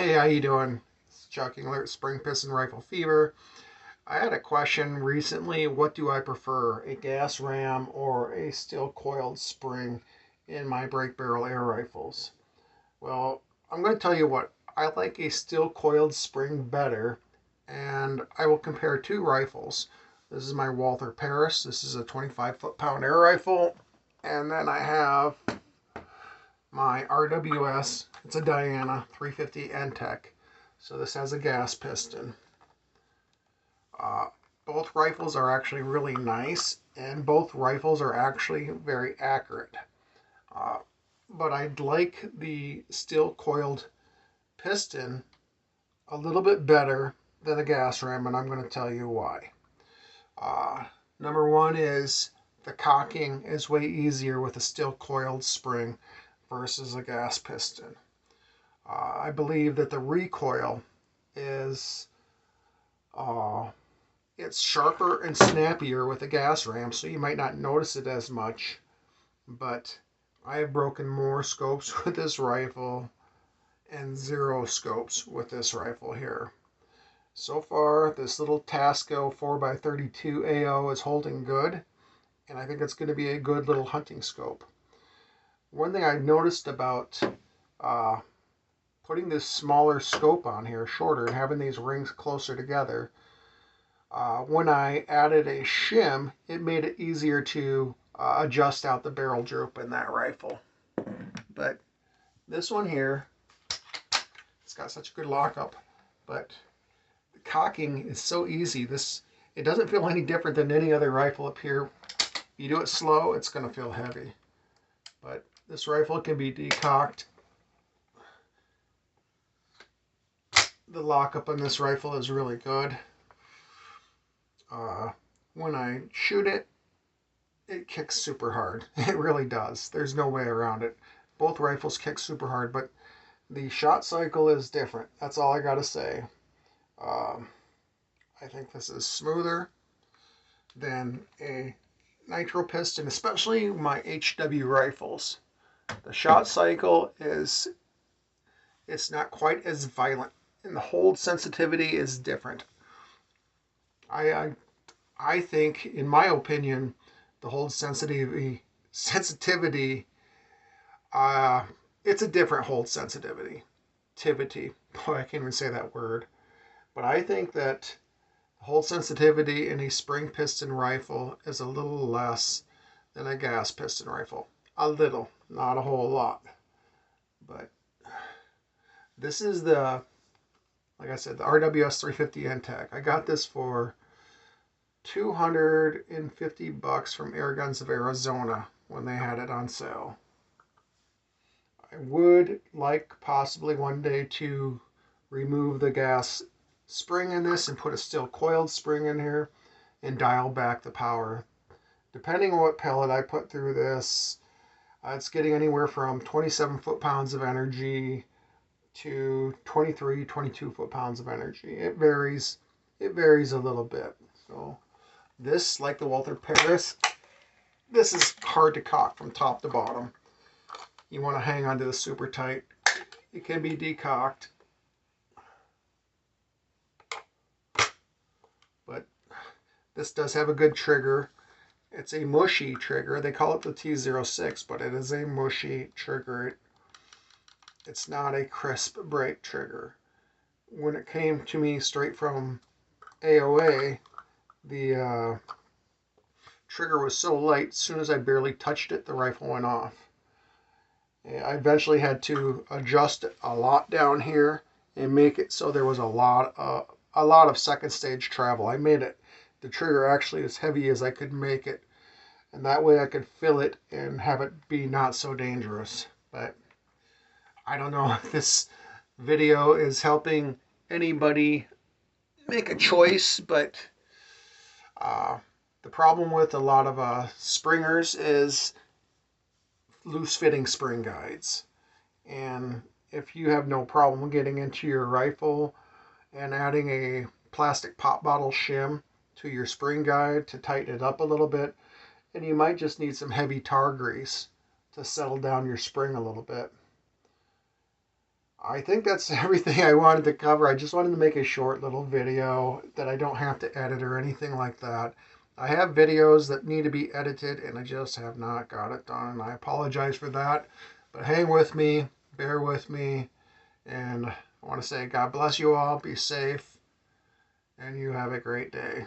Hey, how you doing? It's Chucking Alert Spring Piston Rifle Fever. I had a question recently. What do I prefer, a gas ram or a steel coiled spring in my break barrel air rifles? Well, I'm going to tell you what. I like a steel coiled spring better, and I will compare two rifles. This is my Walther Parrus. This is a 25 foot-pound air rifle, and then I have my RWS. It's a Diana 350 N-Tec. So this has a gas piston. Uh, both rifles are actually really nice, and both rifles are actually very accurate. Uh, but I'd like the steel coiled piston a little bit better than a gas ram, and I'm going to tell you why. Number one is the cocking is way easier with a steel coiled spring versus a gas piston. I believe that the recoil is it's sharper and snappier with a gas ram, so you might not notice it as much. But I have broken more scopes with this rifle and zero scopes with this rifle here. So far, this little Tasco 4x32 AO is holding good, and I think it's going to be a good little hunting scope. One thing I noticed about putting this smaller scope on here, shorter, and having these rings closer together, when I added a shim, it made it easier to adjust out the barrel droop in that rifle. But this one here, it's got such a good lockup, but the cocking is so easy. It doesn't feel any different than any other rifle up here. If you do it slow, it's going to feel heavy. But this rifle can be decocked. The lockup on this rifle is really good. When I shoot it, it kicks super hard. It really does. There's no way around it. Both rifles kick super hard, but the shot cycle is different. That's all I gotta say. I think this is smoother than a nitro piston, especially my HW rifles. The shot cycle it's not quite as violent, and the hold sensitivity is different. I think, in my opinion, the hold sensitivity, it's a different hold sensitivity. Boy, I can't even say that word. But I think that hold sensitivity in a spring piston rifle is a little less than a gas piston rifle. A little, not a whole lot. But this is like I said, the RWS 350 N-Tec. I got this for $250 from Air Guns of Arizona when they had it on sale. I would like possibly one day to remove the gas spring in this and put a steel coiled spring in here and dial back the power. Depending on what pellet I put through this, it's getting anywhere from 27 foot-pounds of energy to 23, 22 foot-pounds of energy. It varies a little bit. So this, like the Walther Parrus, this is hard to cock from top to bottom. You want to hang onto this super tight. It can be decocked, but this does have a good trigger. It's a mushy trigger. They call it the T06, but it is a mushy trigger. It's not a crisp brake trigger. When it came to me straight from AOA, the trigger was so light, as soon as I barely touched it, the rifle went off. I eventually had to adjust it a lot down here and make it so there was a lot of second stage travel. I made the trigger actually as heavy as I could make it, and that way I could fill it and have it be not so dangerous. But I don't know if this video is helping anybody make a choice, but the problem with a lot of springers is loose fitting spring guides. And if you have no problem getting into your rifle and adding a plastic pop bottle shim to your spring guide to tighten it up a little bit, and you might just need some heavy tar grease to settle down your spring a little bit. I think that's everything I wanted to cover. I just wanted to make a short little video that I don't have to edit or anything like that. I have videos that need to be edited and I just have not got it done. I apologize for that, but hang with me, bear with me, and I want to say God bless you all, be safe, and you have a great day.